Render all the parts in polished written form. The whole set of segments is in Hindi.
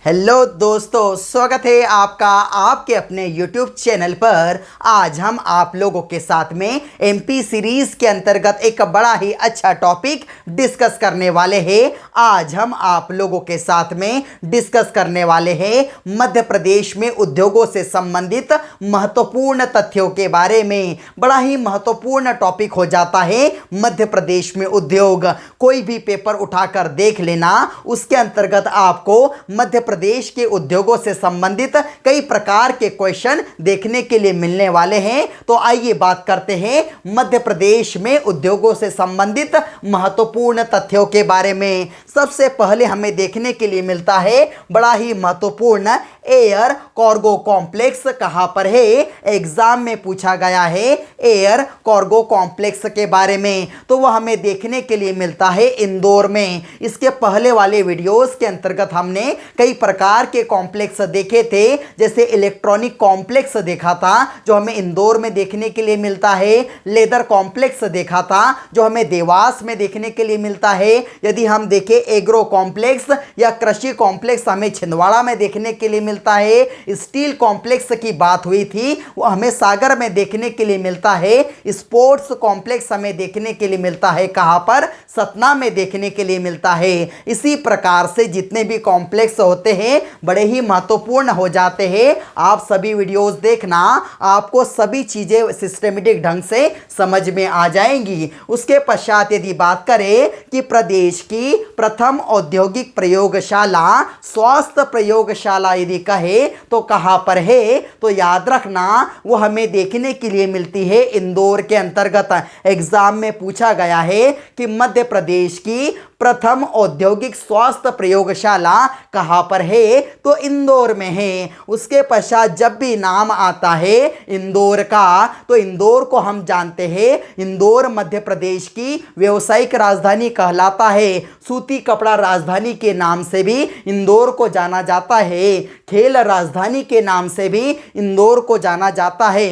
हेलो दोस्तों, स्वागत है आपका आपके अपने YouTube चैनल पर। आज हम आप लोगों के साथ में MP सीरीज के अंतर्गत एक बड़ा ही अच्छा टॉपिक डिस्कस करने वाले हैं। आज हम आप लोगों के साथ में डिस्कस करने वाले हैं मध्य प्रदेश में उद्योगों से संबंधित महत्वपूर्ण तथ्यों के बारे में। बड़ा ही महत्वपूर्ण टॉपिक हो जाता है मध्य प्रदेश में उद्योग। कोई भी पेपर उठाकर देख लेना, उसके अंतर्गत आपको मध्य प्रदेश के उद्योगों से संबंधित कई प्रकार के क्वेश्चन देखने के लिए मिलने वाले हैं। तो आइए बात करते हैं मध्य प्रदेश में उद्योगों से संबंधित महत्वपूर्ण तथ्यों के बारे में। सबसे पहले हमें देखने के लिए मिलता है बड़ा ही महत्वपूर्ण एयर कार्गो कॉम्प्लेक्स कहां पर है। एग्जाम में पूछा गया है एयर कार्गो कॉम्प्लेक्स के बारे में, तो वह हमें देखने के लिए मिलता है इंदौर में। इसके पहले वाले वीडियोस के अंतर्गत हमने कई प्रकार के कॉम्प्लेक्स देखे थे, जैसे इलेक्ट्रॉनिक कॉम्प्लेक्स देखा था जो हमें इंदौर में देखने के लिए मिलता है, लेदर कॉम्प्लेक्स देखा था जो हमें देवास में देखने के लिए मिलता है। यदि हम देखें एग्रो कॉम्प्लेक्स या कृषि कॉम्प्लेक्स हमें छिंदवाड़ा में देखने के लिए मिलता है। स्टील कॉम्प्लेक्स की बात हुई थी, वो हमें सागर में देखने के लिए मिलता है। स्पोर्ट्स कॉम्प्लेक्स हमें देखने के लिए मिलता है कहां पर, सतना में देखने के लिए मिलता है। इसी प्रकार से जितने भी कॉम्प्लेक्स होते हैं बड़े ही महत्वपूर्ण हो जाते हैं। आप सभी वीडियोस देखना, आपको सभी चीजें सिस्टमेटिक ढंग से समझ में आ जाएंगी। उसके पश्चात यदि बात करें कि प्रदेश की प्रथम औद्योगिक प्रयोगशाला, स्वास्थ्य प्रयोगशाला यदि कहे तो कहां पर है, तो याद रखना वो हमें देखने के लिए मिलती है इंदौर के अंतर्गत। एग्जाम में पूछा गया है कि मध्य प्रदेश की प्रथम औद्योगिक स्वास्थ्य प्रयोगशाला कहां पर है, तो इंदौर में है। उसके पश्चात जब भी नाम आता है इंदौर का, तो इंदौर को हम जानते हैं, इंदौर मध्य प्रदेश की व्यावसायिक राजधानी कहलाता है। सूती कपड़ा राजधानी के नाम से भी इंदौर को जाना जाता है। खेल राजधानी के नाम से भी इंदौर को जाना जाता है।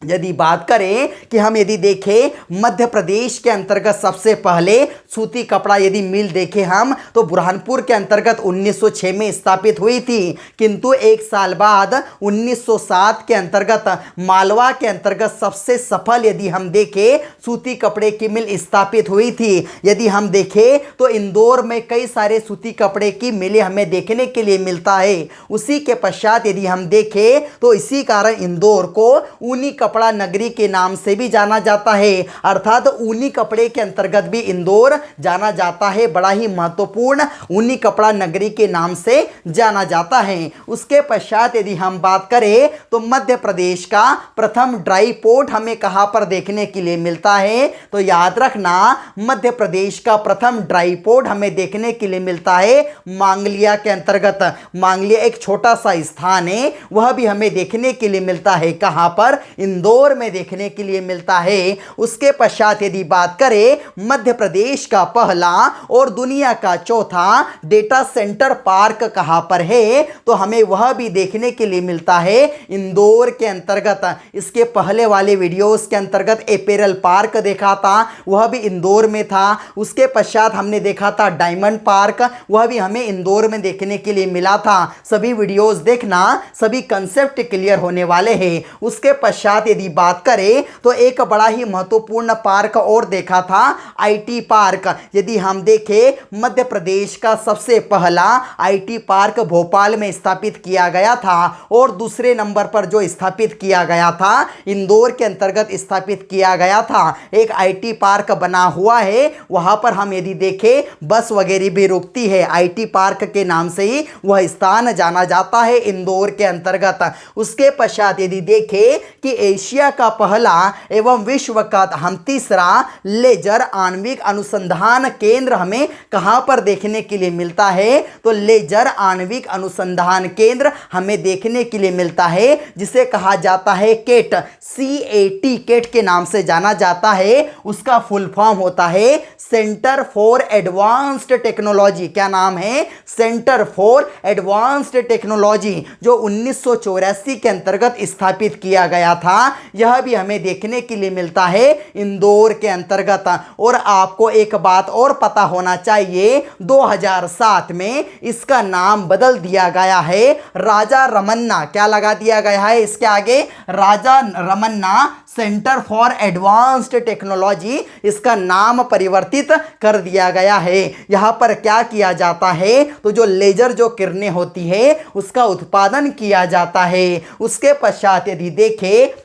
यदि बात करें कि हम यदि देखें मध्य प्रदेश के अंतर्गत सबसे पहले सूती कपड़ा यदि मिल देखें हम, तो बुरहानपुर के अंतर्गत 1906 में स्थापित हुई थी, किंतु एक साल बाद 1907 के अंतर्गत मालवा के अंतर्गत सबसे सफल यदि हम देखें सूती कपड़े की मिल स्थापित हुई थी। यदि हम देखें तो इंदौर में कई सारे सूती कपड़े की मिलें हमें देखने के लिए मिलता है। उसी के पश्चात यदि हम देखें तो इसी कारण इंदौर को ऊनी कपड़ा नगरी के नाम से भी जाना जाता है, अर्थात ऊनी कपड़े के अंतर्गत भी इंदौर जाना जाता है। बड़ा ही महत्वपूर्ण ऊनी कपड़ा नगरी के नाम से जाना जाता है। उसके पश्चात यदि हम बात करें तो मध्य प्रदेश का प्रथम ड्राई पोर्ट हमें कहां पर देखने के लिए मिलता है, तो याद रखना मध्य प्रदेश का प्रथम ड्राई पोर्ट हमें देखने के लिए मिलता है मांगलिया के अंतर्गत। मांगलिया एक छोटा सा स्थान है, वह भी हमें देखने के लिए मिलता है कहां पर, इंदौर में देखने के लिए मिलता है। उसके पश्चात यदि बात करें मध्य प्रदेश का पहला और दुनिया का चौथा डेटा सेंटर पार्क कहां पर है, तो हमें वह भी देखने के लिए मिलता है इंदौर के अंतर्गत। इसके पहले वाले वीडियोस के अंतर्गत एपेरल पार्क देखा था, वह भी इंदौर में था। उसके पश्चात हमने देखा था डायमंड पार्क, वह भी हमें इंदौर में देखने के लिए मिला था। सभी वीडियोस देखना, सभी कंसेप्ट क्लियर होने वाले हैं। उसके पश्चात यदि बात करें तो एक बड़ा ही महत्वपूर्ण पार्क और देखा था आईटी पार्क। यदि हम देखें मध्य प्रदेश का सबसे पहला आईटी पार्क भोपाल में स्थापित किया गया था, और दूसरे नंबर पर जो स्थापित किया गया था इंदौर के अंतर्गत स्थापित किया गया था। एक आईटी पार्क बना हुआ है, वहां पर हम यदि देखें बस वगैरह भी रुकती है, आईटी पार्क के नाम से ही वह स्थान जाना जाता है इंदौर के अंतर्गत। उसके पश्चात यदि देखें कि एशिया का पहला एवं विश्व का हम तीसरा लेजर आणविक अनुसंधान केंद्र हमें कहां पर देखने के लिए मिलता है, तो लेजर आणविक अनुसंधान केंद्र हमें देखने के लिए मिलता है, जिसे कहा जाता है केट, CAT, केट के नाम से जाना जाता है। उसका फुल फॉर्म होता है सेंटर फॉर एडवांस्ड टेक्नोलॉजी। क्या नाम है? सेंटर फॉर एडवांस्ड टेक्नोलॉजी, जो 1984 के अंतर्गत स्थापित किया गया था यह भी हमें देखने के लिए मिलता है इंदौर के अंतर्गत। और आपको एक बात और पता होना चाहिए, 2007 में इसका नाम बदल दिया गया है राजा रमन्ना। क्या लगा दिया गया है इसके आगे? Raja Ramanna centre for advanced technology, इसका नाम परिवर्तित कर दिया गया है। यहां पर क्या किया जाता है, तो जो लेजर जो किरणें होती है उसका उत्पादन किया जाता है। उसके पश्चात यदि देखें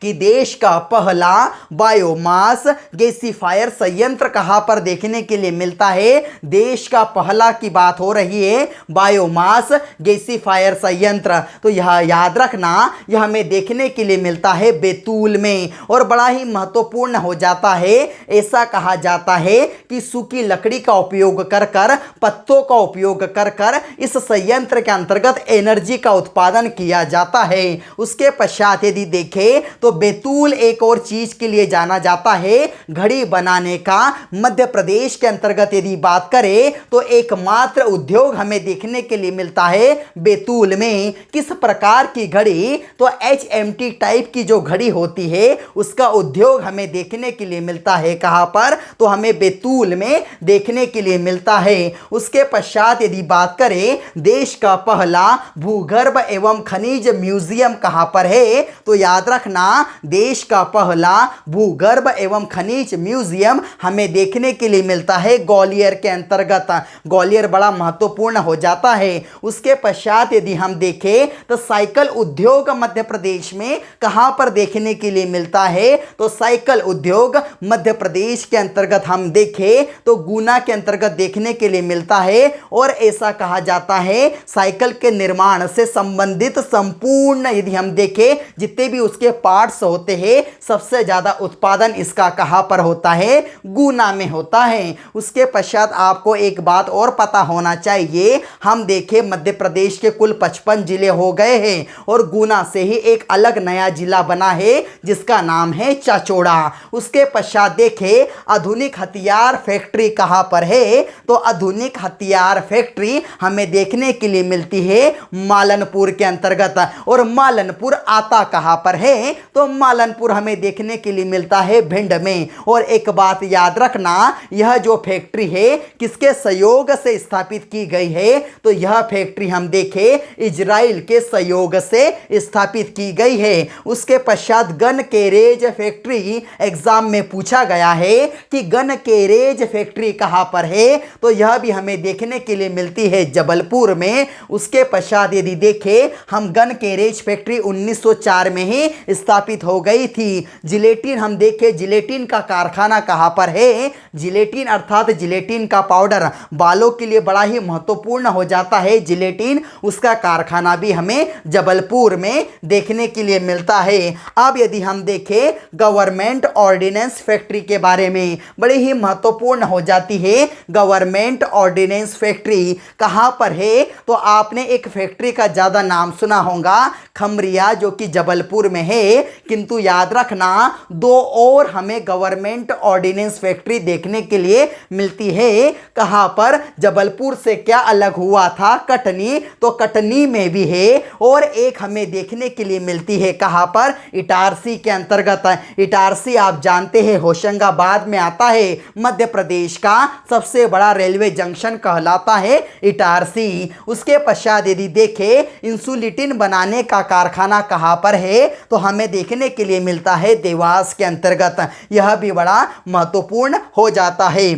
कि देश का पहला बायोमास गैसीफायर संयंत्र कहां पर देखने के लिए मिलता है, देश का पहला की बात हो रही है, बायोमास गैसीफायर संयंत्र। तो यह याद रखना, यह हमें देखने के लिए मिलता है बैतूल में। और बड़ा ही महत्वपूर्ण हो जाता है, ऐसा कहा जाता है कि सूखी लकड़ी का उपयोग कर कर, पत्तों का उपयोग कर कर इस संयंत्र के अंतर्गत एनर्जी का उत्पादन किया जाता है। उसके पश्चात यदि देखें तो बैतूल एक और चीज के लिए जाना जाता है, घड़ी बनाने का। मध्य प्रदेश के अंतर्गत यदि बात करें तो एकमात्र उद्योग हमें देखने के लिए मिलता है बैतूल में। किस प्रकार की घड़ी? तो HMT टाइप की जो घड़ी होती है उसका उद्योग हमें देखने के लिए मिलता है। कहां पर? तो हमें बैतूल में देखने के लिए मिलता है। उसके पश्चात यदि बात करें, देश का पहला भूगर्भ एवं खनिज म्यूजियम कहां पर है, तो याद रखना, देश का पहला भूगर्भ एवं खनिज म्यूजियम हमें देखने के लिए मिलता है ग्वालियर के अंतर्गत। ग्वालियर बड़ा महत्वपूर्ण हो जाता है। उसके पश्चात यदि हम देखें तो साइकिल उद्योग मध्य प्रदेश में कहां पर देखने के लिए मिलता है, तो साइकिल उद्योग मध्य प्रदेश के अंतर्गत हम देखें तो गुना के अंतर्गत देखने के लिए मिलता है। और ऐसा कहा जाता है, साइकिल के निर्माण से संबंधित संपूर्ण यदि हम देखें जितने भी उसके पार्ट्स होते हैं, सबसे ज्यादा उत्पादन इसका कहां पर होता है? गुना में होता है। उसके पश्चात आपको एक बात और पता होना चाहिए, हम देखें मध्य प्रदेश के कुल 55 जिले हो गए हैं और गुना से ही एक अलग नया जिला बना है जिसका नाम है चाचौड़ा। उसके पश्चात देखें आधुनिक हथियार फैक्ट्री कहां पर है, तो आधुनिक हथियार फैक्ट्री हमें देखने के लिए मिलती है मालनपुर के अंतर्गत। और मालनपुर आता कहां पर है, तो मालनपुर हमें देखने के लिए मिलता है भिंड में। और एक बात याद रखना, यह जो फैक्ट्री है किसके सहयोग से स्थापित की गई है, तो यह फैक्ट्री हम देखें इजराइल के सहयोग से स्थापित की गई है। उसके पश्चात गन कैरेज फैक्ट्री एग्जाम में पूछा गया है कि गन कैरेज फैक्ट्री कहां पर है, तो यह भी हमें देखने के लिए मिलती है जबलपुर में। उसके पश्चात यदि देखें हम, गन कैरेज फैक्ट्री 1904 में ही स्थापित हो गई थी। जिलेटिन हम देखें, जिलेटिन का कारखाना कहां पर है, जिलेटिन अर्थात जिलेटिन का पाउडर बालों के लिए बड़ा ही महत्वपूर्ण हो जाता है जिलेटिन, उसका कारखाना भी हमें जबलपुर में देखने के लिए मिलता है। अब यदि हम देखें गवर्नमेंट ऑर्डिनेंस फैक्ट्री के बारे में, बड़ी ही महत्वपूर्ण हो जाती है गवर्नमेंट ऑर्डिनेंस फैक्ट्री कहां पर है, तो आपने एक फैक्ट्री का ज्यादा नाम सुना होगा, खमरिया, जो कि जबलपुर में है। किंतु याद रखना, दो और हमें गवर्नमेंट ऑर्डिनेंस फैक्ट्री देखने के लिए मिलती है। कहां पर? जबलपुर से क्या अलग हुआ था? कटनी, तो कटनी में भी है। और एक हमें देखने के लिए मिलती है कहां पर? इटारसी के अंतर्गत। इटारसी आप जानते हैं होशंगाबाद में आता है, मध्य प्रदेश का सबसे बड़ा रेलवे जंक्शन कहलाता है इटारसी। उसके पश्चात यदि देखें इंसुलिटिन बनाने का कारखाना कहां पर है, तो हमें देखने के लिए मिलता है देवास के अंतर्गत। यह भी बड़ा महत्वपूर्ण हो जाता है।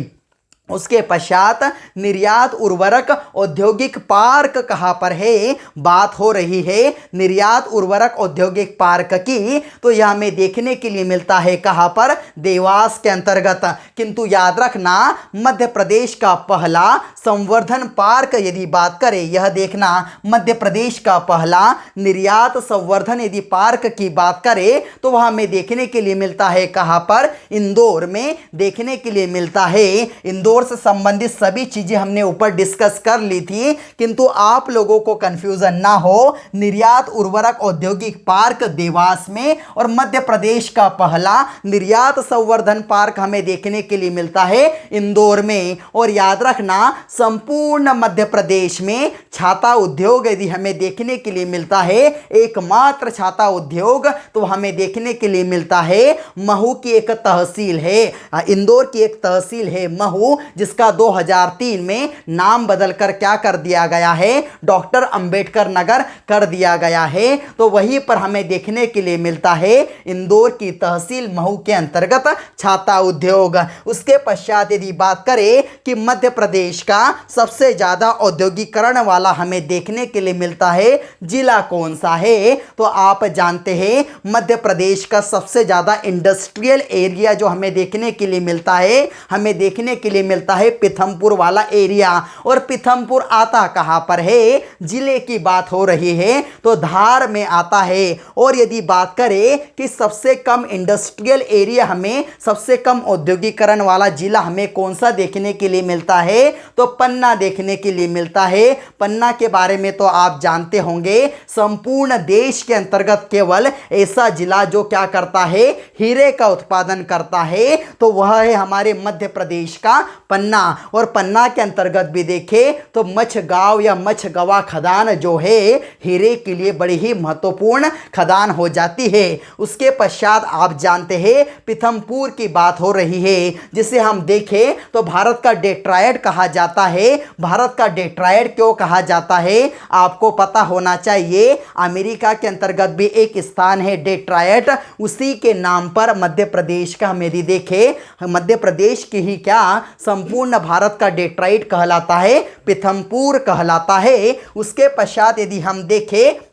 उसके पश्चात निर्यात उर्वरक औद्योगिक पार्क कहां पर है, बात हो रही है निर्यात उर्वरक औद्योगिक पार्क की, तो यह हमें देखने के लिए मिलता है कहां पर? देवास के अंतर्गत। किंतु याद रखना, मध्य प्रदेश का पहला संवर्धन पार्क यदि बात करें, यह देखना मध्य प्रदेश का पहला निर्यात संवर्धन यदि पार्क की बात करें, तो वह हमें देखने के लिए मिलता है कहां पर? इंदौर में देखने के लिए मिलता है। इंदौर से संबंधित सभी चीजें हमने ऊपर डिस्कस कर ली थी, किंतु आप लोगों को कंफ्यूजन ना हो, निर्यात उर्वरक औद्योगिक पार्क देवास में और मध्य प्रदेश का पहला निर्यात संवर्धन पार्क हमें देखने के लिए मिलता है इंदौर में। और याद रखना, संपूर्ण मध्य प्रदेश में छाता उद्योग यदि हमें देखने के लिए मिलता है, एकमात्र छाता उद्योग तो हमें देखने के लिए मिलता है महू की एक तहसील है, इंदौर की एक तहसील है महू, जिसका 2003 में नाम बदलकर क्या कर दिया गया है, डॉक्टर अंबेडकर नगर कर दिया गया है। तो वहीं पर हमें देखने के लिए मिलता है इंदौर की तहसील महू के अंतर्गत छाता उद्योग। उसके पश्चात यदि बात करें कि मध्य प्रदेश का सबसे ज्यादा औद्योगिकरण वाला हमें देखने के लिए मिलता है जिला कौन सा है, तो आप जानते हैं मध्य प्रदेश का सबसे ज्यादा इंडस्ट्रियल एरिया जो हमें देखने के लिए मिलता है, हमें देखने के लिए मिलता है पीथमपुर वाला एरिया। और पीथमपुर आता कहां पर है, जिले की बात हो रही है तो धार में आता है। और यदि बात करें कि सबसे कम इंडस्ट्रियल एरिया हमें, सबसे कम औद्योगिकरण वाला जिला हमें कौन सा देखने के लिए मिलता है, तो पन्ना देखने के लिए मिलता है। पन्ना के बारे में तो आप जानते होंगे, संपूर्ण देश के अंतर्गत केवल ऐसा जिला जो क्या करता है, हीरे का उत्पादन करता है, तो वह है हमारे मध्य प्रदेश का पन्ना। और पन्ना के अंतर्गत भी देखें तो मछगांव या मछगवा खदान जो है हीरे के लिए बड़ी ही महत्वपूर्ण खदान हो जाती है। उसके पश्चात आप जानते हैं पीथमपुर की बात हो रही है, जिसे हम देखें तो भारत का डेट्रॉयट कहा जाता है। भारत का डेट्रॉयट क्यों कहा जाता है, आपको पता होना चाहिए। अमेरिका के अंतर्गत भी एक स्थान है डेट्रॉयट, उसी के नाम पर मध्य प्रदेश का हम यदि देखें, मध्य प्रदेश की ही क्या संपूर्ण भारत का डेट्रॉयट कहलाता है, पीथमपुर कहलाता है। उसके पश्चात यदि हम देखें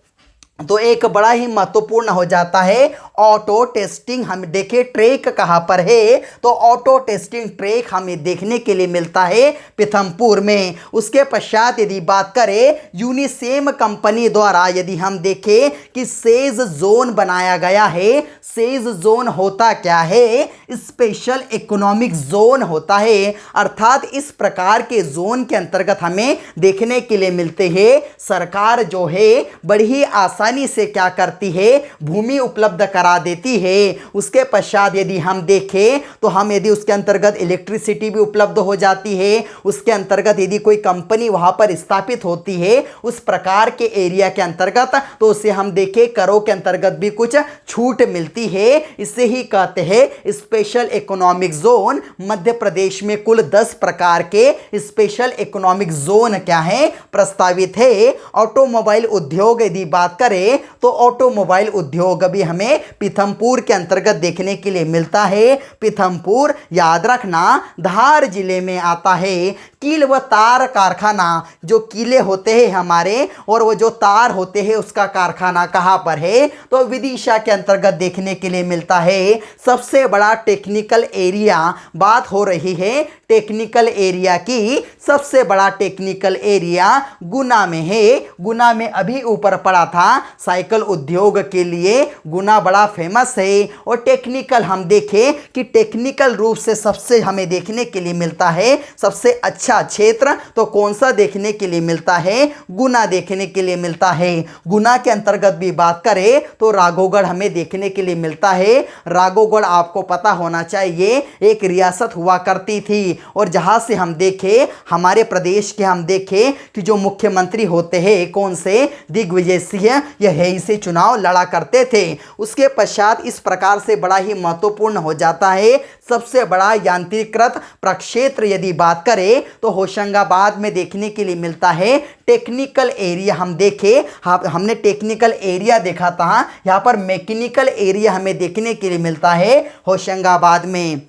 तो एक बड़ा ही महत्वपूर्ण हो जाता है ऑटो टेस्टिंग। हम देखें ट्रैक कहाँ पर है, तो ऑटो टेस्टिंग ट्रैक हमें देखने के लिए मिलता है पीथमपुर में। उसके पश्चात यदि बात करें यूनिसेम कंपनी द्वारा यदि हम देखें कि सेज जोन बनाया गया है। सेज जोन होता क्या है, स्पेशल इकोनॉमिक जोन होता है, अर्थात इस प्रकार के जोन के अंतर्गत हमें देखने के लिए मिलते हैं। सरकार जो है बड़ी ही आसानी से क्या करती है, भूमि उपलब्ध करा देती है। उसके पश्चात यदि हम देखें तो हम यदि उसके अंतर्गत इलेक्ट्रिसिटी भी उपलब्ध हो जाती है। उसके अंतर्गत यदि कोई कंपनी वहां पर स्थापित होती है उस प्रकार के एरिया के अंतर्गत, तो उसे हम देखें करों के अंतर्गत भी कुछ छूट मिलती है। इसे ही कहते हैं special economic zone. Madhya Pradesh में कुल 10 प्रकार के स्पेशल इकोनॉमिक जोन क्या है, प्रस्तावित है। ऑटोमोबाइल उद्योग यदि बात करें तो ऑटोमोबाइल उद्योग भी हमें पीथमपुर के अंतर्गत देखने के लिए मिलता है। पीथमपुर याद रखना धार जिले में आता है। कील व तार कारखाना, जो कीले होते हैं हमारे और वो जो तार होते हैं उसका कारखाना कहाँ पर है, तो विदिशा के अंतर्गत देखने के लिए मिलता है। सबसे बड़ा टेक्निकल एरिया, बात हो रही है टेक्निकल एरिया की, सबसे बड़ा टेक्निकल एरिया गुना में है। गुना में अभी ऊपर पड़ा था साइकिल उद्योग के लिए गुना बड़ा फेमस है। और टेक्निकल हम देखें कि टेक्निकल रूप से सबसे हमें देखने के लिए मिलता है सबसे अच्छा क्षेत्र, तो कौन सा देखने के लिए मिलता है, गुना देखने के लिए मिलता है। गुना के अंतर्गत भी बात करें तो राघोगढ़ हमें देखने के लिए मिलता है। राघोगढ़ आपको पता होना चाहिए एक रियासत हुआ करती थी, और जहां से हम देखें हमारे प्रदेश के हम देखें कि जो मुख्यमंत्री होते हैं कौन से, दिग्विजय सिंह, यह ही से चुनाव लड़ा करते थे। उसके पश्चात इस प्रकार से बड़ा ही महत्वपूर्ण हो जाता है सबसे बड़ा यांत्रिकृत प्रक्षेत्र यदि बात करें तो होशंगाबाद में देखने के लिए मिलता है। टेक्निकल एरिया हम देखें, हमने टेक्निकल एरिया देखा था, यहाँ पर मैकेनिकल एरिया हमें देखने के लिए मिलता है होशंगाबाद में।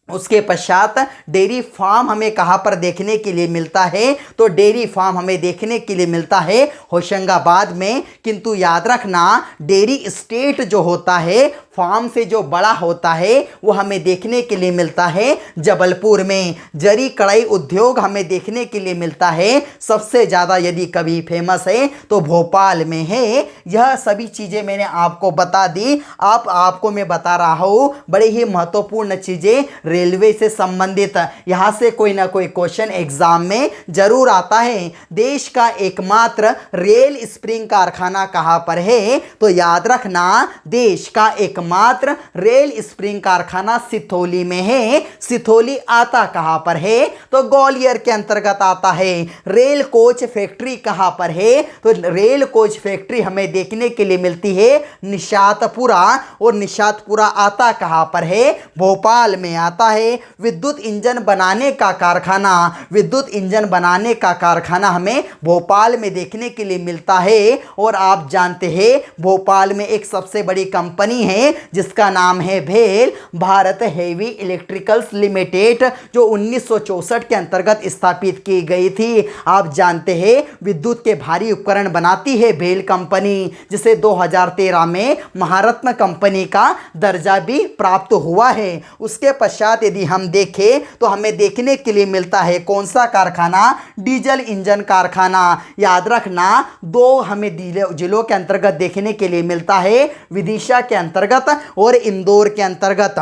उसके पश्चात डेयरी फार्म हमें कहाँ पर देखने के लिए मिलता है, तो डेयरी फार्म हमें देखने के लिए मिलता है होशंगाबाद में। किंतु याद रखना डेयरी स्टेट जो होता है फार्म से जो बड़ा होता है वो हमें देखने के लिए मिलता है जबलपुर में। जरी कढ़ाई उद्योग हमें देखने के लिए मिलता है सबसे ज़्यादा यदि कभी फेमस है तो भोपाल में है। यह सभी चीज़ें मैंने आपको बता दी। आपको मैं बता रहा हूँ बड़ी ही महत्वपूर्ण चीज़ें रेलवे से संबंधित, यहाँ से कोई ना कोई क्वेश्चन एग्जाम में जरूर आता है। देश का एकमात्र रेल स्प्रिंग कारखाना कहाँ पर है, तो याद रखना देश का एकमात्र एकमात्र रेल स्प्रिंग कारखाना सिथौली में है। सिथौली आता कहां पर है? तो ग्वालियर के अंतर्गत आता है। रेल कोच फैक्ट्री कहां पर है? तो रेल कोच फैक्ट्री हमें देखने के लिए मिलती है निशातपुरा, और निशातपुरा आता कहां पर है? भोपाल में आता है। विद्युत इंजन बनाने का कारखाना, विद्युत इंजन बनाने का कारखाना हमें भोपाल में देखने के लिए मिलता है। और आप जानते हैं भोपाल में एक सबसे बड़ी कंपनी है जिसका नाम है भेल, भारत हेवी इलेक्ट्रिकल्स लिमिटेड, जो 1964 के अंतर्गत स्थापित की गई थी। आप जानते हैं विद्युत के भारी उपकरण बनाती है भेल कंपनी, जिसे 2013 में महारत्न कंपनी का दर्जा भी प्राप्त हुआ है। उसके पश्चात यदि हम देखें तो हमें देखने के लिए मिलता है कौन सा कारखाना? डीजल इंजन कारखाना। याद रखना, दो हमें जिलों के अंतर्गत देखने के लिए मिलता है, विदिशा के अंतर्गत और इंदौर के अंतर्गत।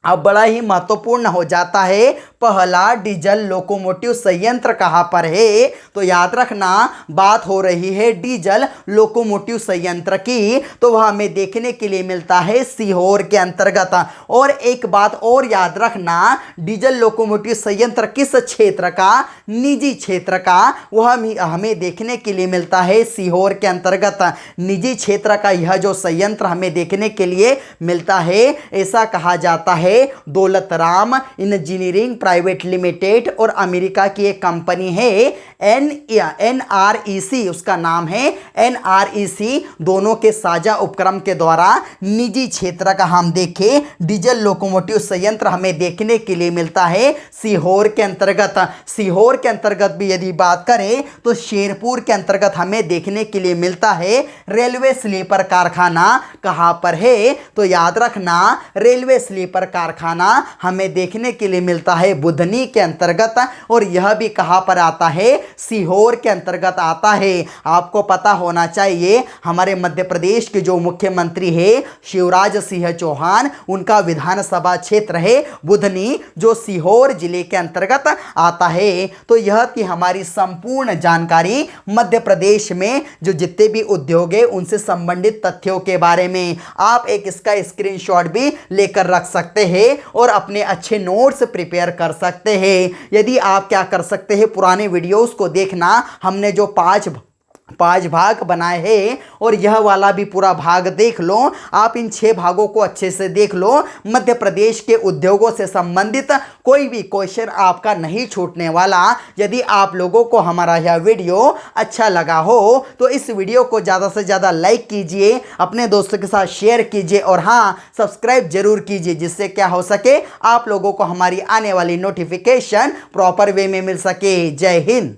अब बड़ा ही महत्वपूर्ण हो जाता है, पहला डीजल लोकोमोटिव संयंत्र कहां पर है? तो याद रखना, बात हो रही है डीजल लोकोमोटिव संयंत्र की, तो वह हमें देखने के लिए मिलता है सीहोर के अंतर्गत। और एक बात और याद रखना, डीजल लोकोमोटिव संयंत्र किस क्षेत्र का? निजी क्षेत्र का। वह हमें देखने के लिए मिलता है सीहोर के अंतर्गत। निजी क्षेत्र का यह जो संयंत्र हमें देखने के लिए मिलता है, ऐसा कहा जाता है Daulat Ram engineering private limited, और अमेरिका की एक कंपनी है NREC, उसका नाम है NREC। दोनों के साझा उपक्रम के द्वारा निजी क्षेत्र का हम देखें डीजल लोकोमोटिव संयंत्र हमें देखने के लिए मिलता है सीहोर के अंतर्गत। सीहोर के अंतर्गत भी यदि बात करें तो शेरपुर के अंतर्गत हमें देखने के लिए मिलता है रेलवे स्लीपर कारखाना। कहां पर है? तो याद रखना, रेलवे स्लीपर कारखाना हमें देखने के लिए मिलता है बुधनी के अंतर्गत, और यह भी कहां पर आता है? सीहोर के अंतर्गत आता है। आपको पता होना चाहिए हमारे मध्य प्रदेश के जो मुख्यमंत्री है शिवराज सिंह चौहान, उनका विधानसभा क्षेत्र है बुधनी, जो सीहोर जिले के अंतर्गत आता है। तो यह थी हमारी संपूर्ण जानकारी मध्य प्रदेश में जो जितने भी उद्योग है उनसे संबंधित तथ्यों के बारे में। आप एक इसका स्क्रीनशॉट भी लेकर रख सकते हैं और अपने अच्छे नोट्स प्रिपेयर कर सकते हैं। यदि आप क्या कर सकते हैं, पुराने वीडियोस को देखना, हमने जो पांच भाग बनाए हैं, और यह वाला भी पूरा भाग देख लो। आप इन 6 भागों को अच्छे से देख लो। मध्य प्रदेश के उद्योगों से संबंधित कोई भी क्वेश्चन आपका नहीं छूटने वाला। यदि आप लोगों को हमारा यह वीडियो अच्छा लगा हो तो इस वीडियो को ज़्यादा से ज़्यादा लाइक कीजिए, अपने दोस्तों के साथ शेयर कीजिए, और हाँ, सब्सक्राइब जरूर कीजिए, जिससे क्या हो सके आप लोगों को हमारी आने वाली नोटिफिकेशन प्रॉपर वे में मिल सके। जय हिंद।